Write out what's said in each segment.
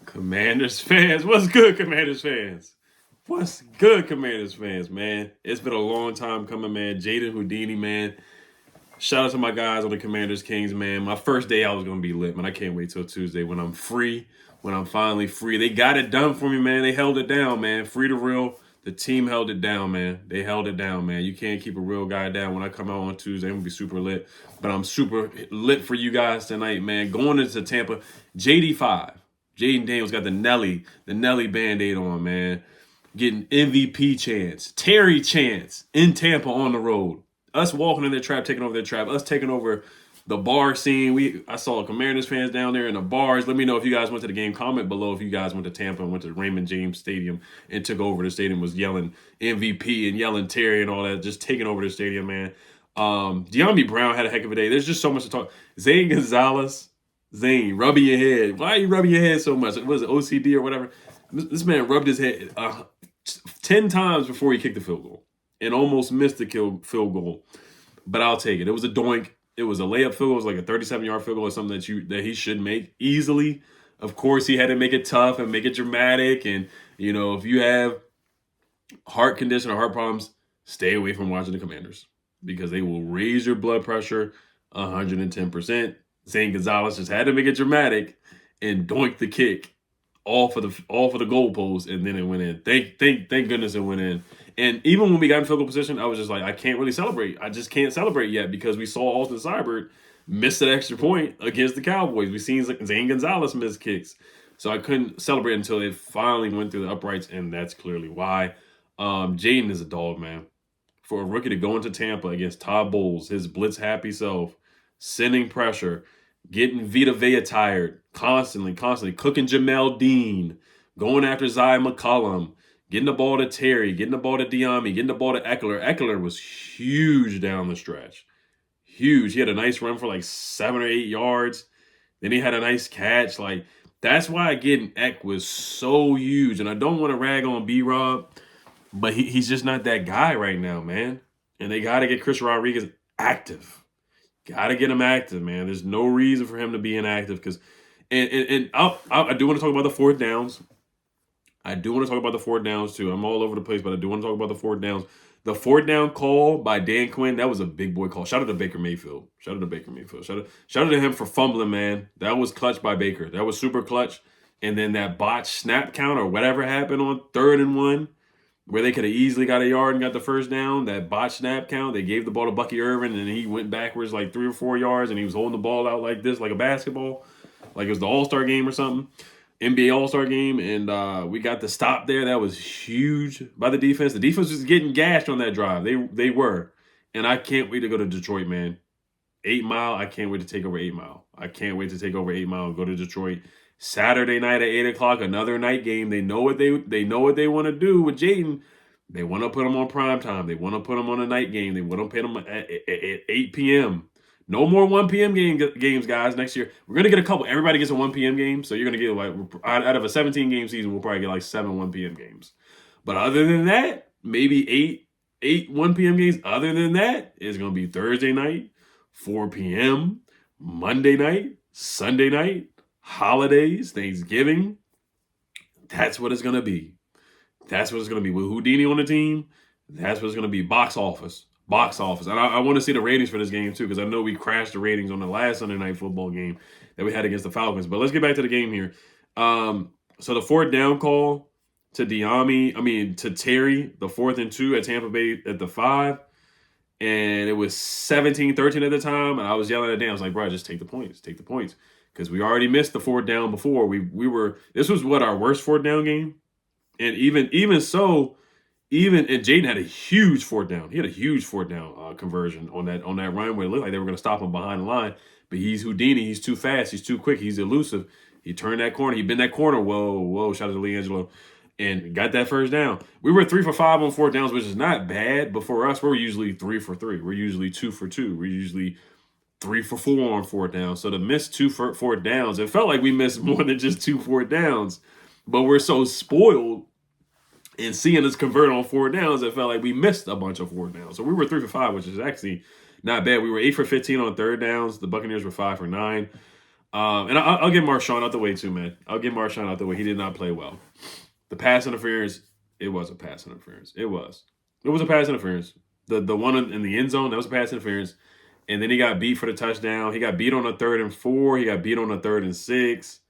Commanders fans, what's good, Commanders fans? What's good, Commanders fans, man? It's been a long time coming, man. Jayden Houdini, man. Shout out to my guys on the Commanders Kings, man. My first day I was going to be lit, man. I can't wait till Tuesday when I'm free, when I'm finally free. They got it done for me, man. They held it down, man. Free to real. The team held it down, man. They held it down, man. You can't keep a real guy down. When I come out on Tuesday, I'm going to be super lit. But I'm super lit for you guys tonight, man. Going into Tampa, JD5. Jayden Daniels got the Nelly Band-Aid on, man. Getting MVP Chants, Terry Chants in Tampa on the road. Us walking in their trap, taking over their trap. Us taking over the bar scene. I saw Commanders fans down there in the bars. Let me know if you guys went to the game. Comment below if you guys went to Tampa and went to Raymond James Stadium and took over the stadium, was yelling MVP and yelling Terry and all that, just taking over the stadium, man. De'Ami Brown had a heck of a day. There's just so much to talk. Zane Gonzalez. Zane, rubbing your head. Why are you rubbing your head so much? Was it OCD or whatever? This man rubbed his head 10 times before he kicked the field goal and almost missed the field goal. But I'll take it. It was a doink. It was a layup field goal. It was like a 37-yard field goal or something that he should make easily. Of course, he had to make it tough and make it dramatic. And, you know, if you have heart condition or heart problems, stay away from watching the Commanders because they will raise your blood pressure 110%. Zane Gonzalez just had to make it dramatic and doink the kick all for the goalpost, and then it went in. Thank goodness it went in. And even when we got in field goal position, I was just like, I can't really celebrate. I just can't celebrate yet because we saw Austin Seibert miss that extra point against the Cowboys. We've seen Zane Gonzalez miss kicks. So I couldn't celebrate until it finally went through the uprights, and that's clearly why. Jayden is a dog, man. For a rookie to go into Tampa against Todd Bowles, his blitz-happy self, sending pressure, getting Vita Vea tired, constantly, cooking Jamel Dean, going after Zay McCollum, getting the ball to Terry, getting the ball to De'Ami, getting the ball to Eckler. Eckler was huge down the stretch. Huge. He had a nice run for like 7 or 8 yards. Then he had a nice catch. Like, that's why getting Eck was so huge. And I don't want to rag on B-Rob, but he's just not that guy right now, man. And they got to get Chris Rodriguez active. Got to get him active, man. There's no reason for him to be inactive because, and I do want to talk about the fourth downs. I do want to talk about the fourth downs too. I'm all over the place, but I do want to talk about the fourth downs. The fourth down call by Dan Quinn, that was a big boy call. Shout out to Baker Mayfield. Shout out to him for fumbling, man. That was clutch by Baker. That was super clutch. And then that botch snap count or whatever happened on 3rd and 1. Where they could have easily got a yard and got the first down, that botch snap count, they gave the ball to Bucky Irvin, and he went backwards like 3 or 4 yards, and he was holding the ball out like this, like a basketball, like it was the All-Star game or something, NBA All-Star game, and we got the stop there. That was huge by the defense. The defense was getting gashed on that drive. They were, and I can't wait to go to Detroit, man. 8 Mile, I can't wait to take over 8 Mile. I can't wait to take over 8 Mile and go to Detroit. Saturday night at 8 o'clock, another night game. They know what they want to do with Jayden. They want to put him on prime time. They want to put him on a night game. They want to put him at 8 p.m. No more 1 p.m. games, guys, next year. We're going to get a couple. Everybody gets a 1 p.m. game, so you're going to get, like, out of a 17-game season, we'll probably get, like, 7 1 p.m. games. But other than that, maybe 8 1 p.m. games. Other than that, it's going to be Thursday night, 4 p.m., Monday night, Sunday night, holidays, Thanksgiving. That's what it's going to be. That's what it's going to be. With Houdini on the team, that's what it's going to be. Box office. And I want to see the ratings for this game, too, because I know we crashed the ratings on the last Sunday Night Football game that we had against the Falcons. But let's get back to the game here. So the fourth down call to to Terry, the 4th and 2 at Tampa Bay at the 5. And it was 17-13 at the time. And I was yelling at Dan. I was like, bro, just take the points. Because we already missed the 4th down before. This was our worst 4th down game. And even so, and Jayden had a huge 4th down. He had a huge 4th down conversion on that run where it looked like they were going to stop him behind the line. But he's Houdini. He's too fast. He's too quick. He's elusive. He turned that corner. He bent that corner. Whoa. Shout out to LiAngelo. And got that first down. We were 3 for 5 on 4th downs, which is not bad. But for us, we're usually 3 for 3. We're usually 2 for 2. We're usually 3 for 4 on 4th down. So to miss 2 4th downs, it felt like we missed more than just 2 4th downs. But we're so spoiled in seeing us convert on 4th downs, it felt like we missed a bunch of 4th downs. So we were 3 for 5, which is actually not bad. We were 8 for 15 on 3rd downs. The Buccaneers were 5 for 9. And I'll get Marshawn out the way too, man. I'll get Marshawn out the way. He did not play well. The pass interference, it was a pass interference. It was a pass interference. The one in the end zone, that was a pass interference. And then he got beat for the touchdown. He got beat on a 3rd and 4. He got beat on a 3rd and 6.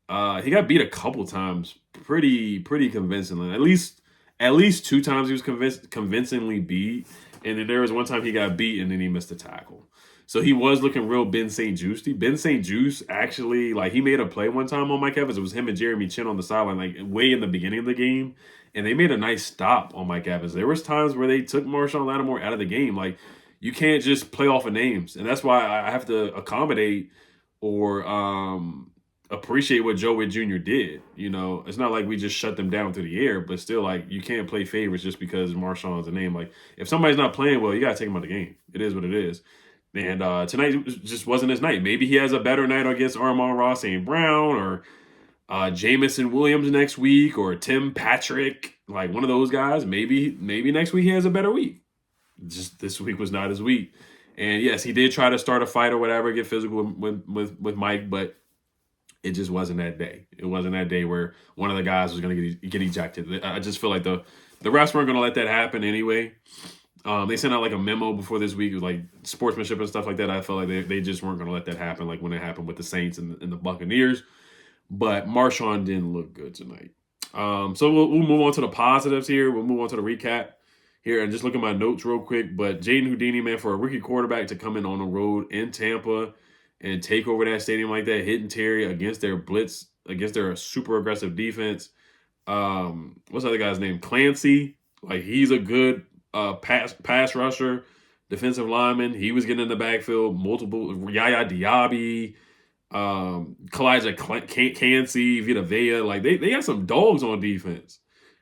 He got beat a couple times, pretty convincingly. At least 2 times he was convincingly beat. And then there was one time he got beat and then he missed a tackle. So he was looking real Ben St. Juice-y. Ben St. Juice actually, like, he made a play one time on Mike Evans. It was him and Jeremy Chin on the sideline, like, way in the beginning of the game. And they made a nice stop on Mike Evans. There was times where they took Marshawn Lattimore out of the game. Like, you can't just play off of names. And that's why I have to accommodate or appreciate what Joe Witt Jr. did. You know, it's not like we just shut them down through the air, but still, like, you can't play favorites just because Marshawn's a name. Like, if somebody's not playing well, you got to take them out of the game. It is what it is. And tonight just wasn't his night. Maybe he has a better night against Amon-Ra St. Brown or Jamison Williams next week or Tim Patrick, like one of those guys. Maybe next week he has a better week. Just this week was not his week. And yes, he did try to start a fight or whatever, get physical with Mike, but it just wasn't that day. It wasn't that day where one of the guys was going to get ejected. I just feel like the refs weren't going to let that happen anyway. They sent out like a memo before this week, with like sportsmanship and stuff like that. I felt like they just weren't going to let that happen, like when it happened with the Saints and the Buccaneers. But Marshawn didn't look good tonight. So we'll move on to the positives here. We'll move on to the recap here and just look at my notes real quick. But Jayden Houdini, man, for a rookie quarterback to come in on the road in Tampa and take over that stadium like that, hitting Terry against their blitz, against their super aggressive defense. What's the other guy's name? Clancy. Like, he's a good pass rusher, defensive lineman. He was getting in the backfield. Multiple Yaya Diaby, Kalijah Cansey, Vita Vea. Like, they got some dogs on defense.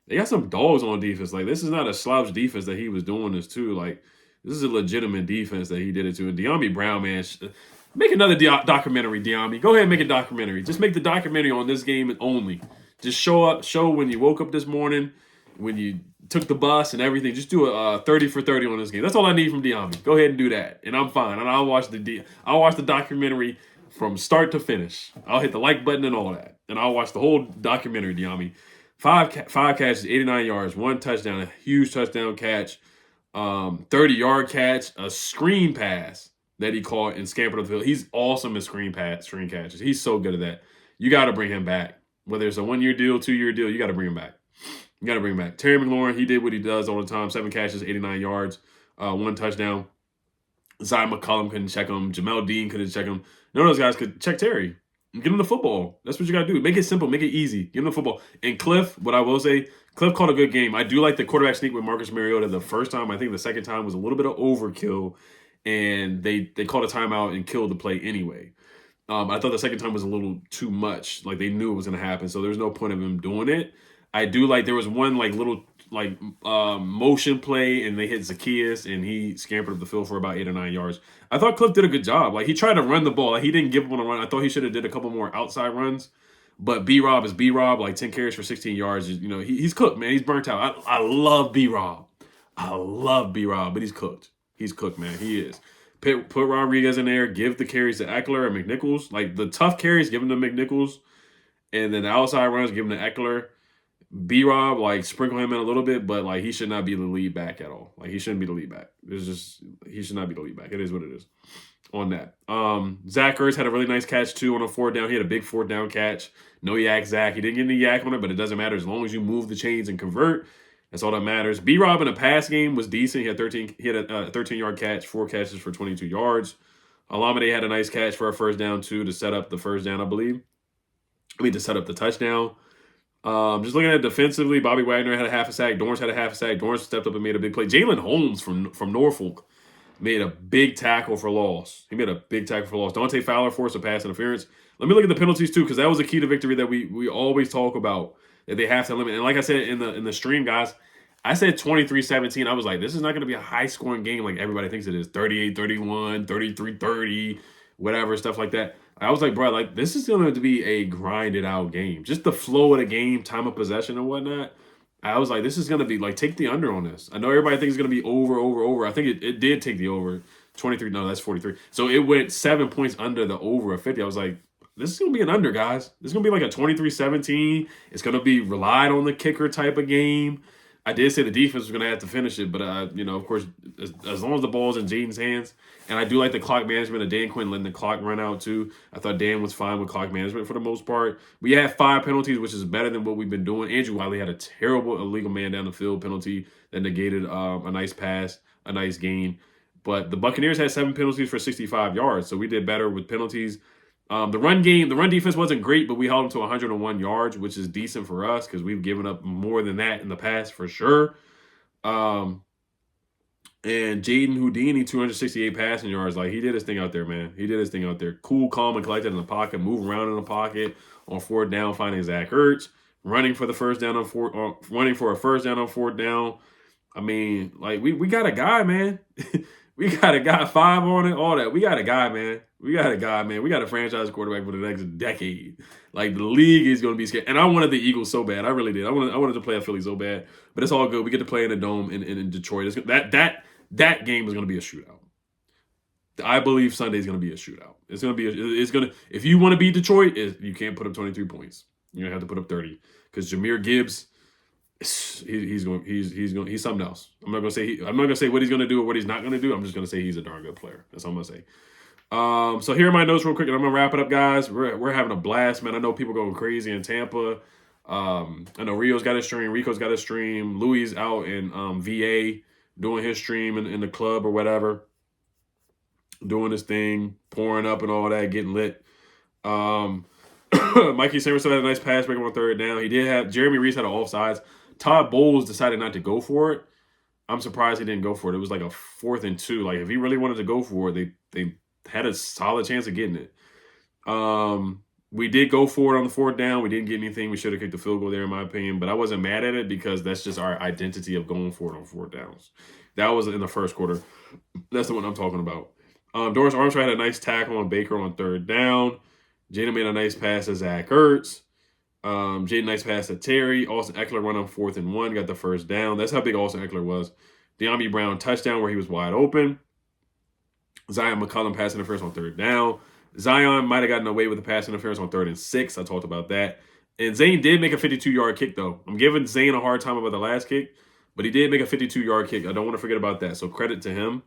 Like, this is not a slouch defense that he was doing this to. Like, this is a legitimate defense that he did it to. And De'Ami Brown, man, make another documentary, De'Ami. Go ahead and make a documentary. Just make the documentary on this game only. Just show when you woke up this morning, when you took the bus and everything. Just do a 30 for 30 on this game. That's all I need from De'Ami. Go ahead and do that, and I'm fine. And I'll watch the documentary from start to finish. I'll hit the like button and all that, and I'll watch the whole documentary, De'Ami. Five catches, 89 yards, 1 touchdown, a huge touchdown catch, 30-yard catch, a screen pass that he caught and scampered up the field. He's awesome at screen catches. He's so good at that. You got to bring him back. Whether it's a 1-year deal, 2-year deal, you got to bring him back. Terry McLaurin, he did what he does all the time. 7 catches, 89 yards, 1 touchdown. Zay McCollum couldn't check him. Jamel Dean couldn't check him. None of those guys could check Terry. Give him the football. That's what you got to do. Make it simple. Make it easy. Give him the football. And Cliff, what I will say, Cliff called a good game. I do like the quarterback sneak with Marcus Mariota the first time. I think the second time was a little bit of overkill, and they called a timeout and killed the play anyway. I thought the second time was a little too much. Like, they knew it was going to happen, so there's no point of him doing it. I do like, there was one like little like motion play, and they hit Zacchaeus, and he scampered up the field for about 8 or 9 yards. I thought Cliff did a good job. Like, he tried to run the ball. Like, he didn't give up on a run. I thought he should have did a couple more outside runs. But B-Rob is B-Rob, like 10 carries for 16 yards. You know, he's cooked, man. He's burnt out. I love B-Rob. But he's cooked. He's cooked, man. He is. Put Rodriguez in there. Give the carries to Eckler and McNichols. Like, the tough carries, give them to McNichols. And then the outside runs, give them to Eckler. B-Rob, like, sprinkle him in a little bit, but, like, he should not be the lead back at all. Like, he shouldn't be the lead back. He should not be the lead back. It is what it is on that. Zach Ertz had a really nice catch, too, on a 4th down. He had a big 4th down catch. No yak, Zach. He didn't get any yak on it, but it doesn't matter. As long as you move the chains and convert, that's all that matters. B-Rob in a pass game was decent. He had a 13-yard catch, 4 catches for 22 yards. Alameda had a nice catch for a 1st down, too, to set up the 1st down, I believe. To set up the touchdown. Just looking at it defensively, Bobby Wagner had a half a sack. Dorrance had a half a sack. Dorrance stepped up and made a big play. Jalen Holmes from Norfolk made a big tackle for loss. Dante Fowler forced a pass interference. Let me look at the penalties too, because that was a key to victory that we always talk about, that they have to limit. And like I said in the stream, guys, I said 23-17. I was like, this is not going to be a high-scoring game like everybody thinks it is. 38-31, 33-30, whatever, stuff like that. I was like, bro, like, this is going to be a grinded out game. Just the flow of the game, time of possession and whatnot. I was like, this is going to be, like, take the under on this. I know everybody thinks it's going to be over. I think it did take the over. 23. No, that's 43. So it went 7 points under the over of 50. I was like, this is going to be an under, guys. This is going to be like a 23-17. It's going to be relied on the kicker type of game. I did say the defense was going to have to finish it, but, of course, as long as the ball's in Jayden's hands, and I do like the clock management of Dan Quinn letting the clock run out, too. I thought Dan was fine with clock management for the most part. We had 5 penalties, which is better than what we've been doing. Andrew Wiley had a terrible illegal man down the field penalty that negated a nice pass, a nice gain. But the Buccaneers had 7 penalties for 65 yards, so we did better with penalties. The run defense wasn't great, but we held them to 101 yards, which is decent for us because we've given up more than that in the past for sure. And Jayden Houdini, 268 passing yards. Like, he did his thing out there, man. He did his thing out there. Cool, calm, and collected in the pocket, move around in the pocket on 4th down, finding Zach Ertz, running for a first down on 4th down. I mean, like, we got a guy, man. We got a guy, 5 on it, all that. We got a guy, man. We got a franchise quarterback for the next decade. Like, the league is going to be scared. And I wanted the Eagles so bad. I really did. I wanted to play at Philly so bad. But it's all good. We get to play in a dome in Detroit. That game is going to be a shootout. I believe Sunday is going to be a shootout. If you want to beat Detroit, you can't put up 23 points. You're going to have to put up 30. Because Jahmyr Gibbs, he's something else. I'm not gonna say what he's gonna do or what he's not gonna do. I'm just gonna say he's a darn good player. That's all I'm gonna say. So here are my notes real quick, and I'm gonna wrap it up, guys. We're having a blast, man. I know people going crazy in Tampa. I know Rio's got his stream, Rico's got his stream, Louie's out in VA doing his stream in the club or whatever, doing his thing, pouring up and all that, getting lit. Mikey Samuelson had a nice pass break on 3rd down. He did have Jeremy Reese had an offsides. Todd Bowles decided not to go for it. I'm surprised he didn't go for it. It was like a 4th and 2. Like, if he really wanted to go for it, they had a solid chance of getting it. We did go for it on the 4th down. We didn't get anything. We should have kicked the field goal there, in my opinion. But I wasn't mad at it because that's just our identity of going for it on 4th downs. That was in the first quarter. That's the one I'm talking about. Doris Armstrong had a nice tackle on Baker on 3rd down. Jayden made a nice pass to Zach Ertz. Jayden, nice pass to Terry. Austin Eckler run on 4th and 1, got the 1st down. That's how big Austin Eckler was. De'Ami Brown touchdown where he was wide open. Zion McCollum pass interference on 3rd down. Zion might have gotten away with the pass interference on 3rd and 6. I talked about that. And Zane did make a 52-yard kick, though. I'm giving Zane a hard time about the last kick, but he did make a 52-yard kick. I don't want to forget about that, so credit to him.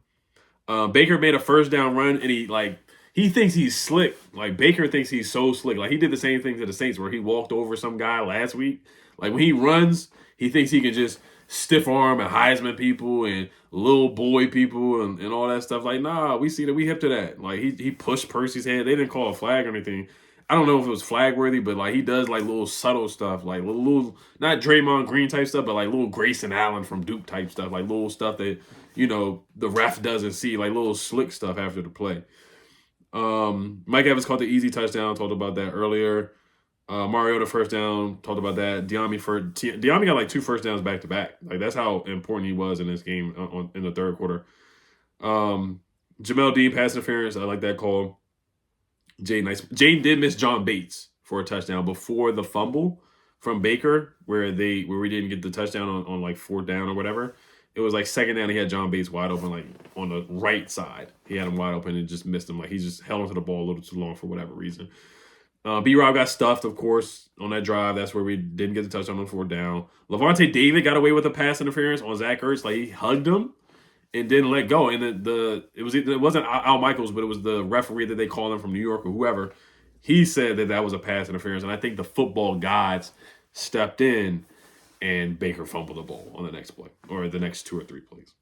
Baker made a 1st down run, and he thinks he's slick. Like, Baker thinks he's so slick. Like, he did the same thing to the Saints where he walked over some guy last week. Like, when he runs, he thinks he can just stiff arm and Heisman people and little boy people and all that stuff. Like, nah, we see that. We hip to that. Like, he pushed Percy's head. They didn't call a flag or anything. I don't know if it was flag worthy, but, like, he does, like, little subtle stuff. Like, little not Draymond Green type stuff, but, like, little Grayson Allen from Duke type stuff. Like, little stuff that, the ref doesn't see. Like, little slick stuff after the play. Mike Evans caught the easy touchdown. Talked about that earlier. Mariota 1st down. Talked about that. De'Ami got like 2 first downs back to back. Like, that's how important he was in this game in the 3rd quarter. Jamel Dean pass interference. I like that call. Jayden did miss John Bates for a touchdown before the fumble from Baker, where we didn't get the touchdown on like 4th down or whatever. It was like 2nd down. He had John Bates wide open, like on the right side. He had him wide open and just missed him. Like, he just held onto the ball a little too long for whatever reason. B-Rob got stuffed, of course, on that drive. That's where we didn't get the touchdown on 4th down. Levante David got away with a pass interference on Zach Ertz. Like, he hugged him and didn't let go. And it wasn't Al Michaels, but it was the referee that they called him from New York or whoever. He said that was a pass interference. And I think the football gods stepped in, and Baker fumbled the ball on the next play, or the next 2 or 3 plays.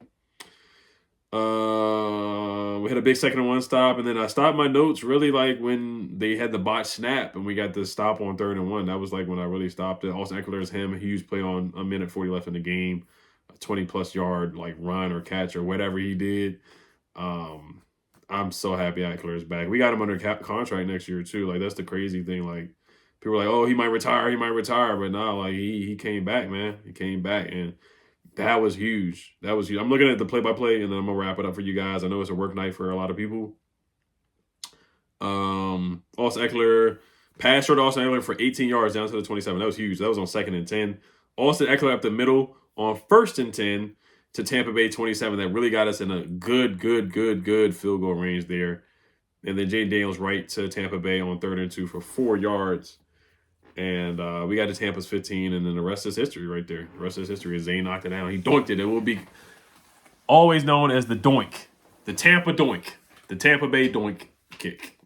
We had a big 2nd and 1 stop, and then I stopped my notes really like when they had the botch snap, and we got the stop on 3rd and 1. That was like when I really stopped it. Austin Eckler's a huge play on a minute 40 left in the game, a 20-plus yard like run or catch or whatever he did. I'm so happy Eckler is back. We got him under contract next year too. Like, that's the crazy thing. Like, people are like, oh, he might retire, but no, like he came back, man. He came back, and that was huge. That was huge. I'm looking at the play-by-play, and then I'm gonna wrap it up for you guys. I know it's a work night for a lot of people. Austin Eckler, pass short to Austin Eckler for 18 yards down to the 27. That was huge. That was on 2nd and 10. Austin Eckler up the middle on 1st and 10. to Tampa Bay 27 that really got us in a good field goal range there. And then Jayden Daniels right to Tampa Bay on 3rd and 2 for 4 yards. And we got to Tampa's 15, and then the rest is history right there. The rest is history. Zane knocked it down. He doinked it. It will be always known as the doink. The Tampa doink. The Tampa Bay doink kick.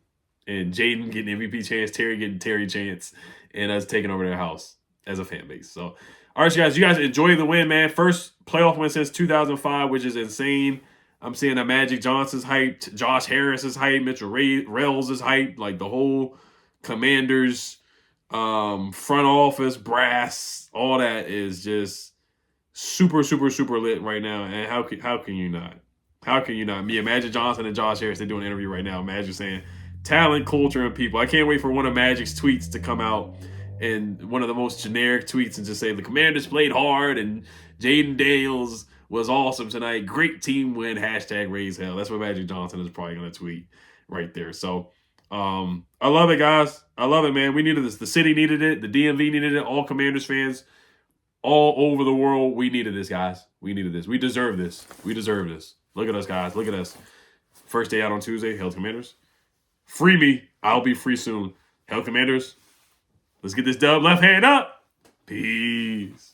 And Jayden getting MVP Chants, Terry getting Terry Chants, and us taking over their house as a fan base. So, all right, you guys enjoy the win, man. First playoff win since 2005, which is insane. I'm seeing that Magic Johnson's hyped, Josh Harris is hyped, Mitchell Rales is hyped, like the whole Commanders front office, brass, all that is just super lit right now. And how can you not? How can you not? Me, Magic Johnson and Josh Harris, they're doing an interview right now. Magic saying talent, culture, and people. I can't wait for one of Magic's tweets to come out, and one of the most generic tweets, and just say the Commanders played hard and Jayden Daniels was awesome tonight. Great team win. # raise hell. That's what Magic Johnson is probably going to tweet right there. So I love it, guys. I love it, man. We needed this. The city needed it. The DMV needed it. All Commanders fans all over the world, we needed this, guys. We needed this. We deserve this. We deserve this. Look at us, guys. Look at us. First day out on Tuesday. Hail Commanders. Free me. I'll be free soon. Hail Commanders. Let's get this dub. Left hand up. Peace.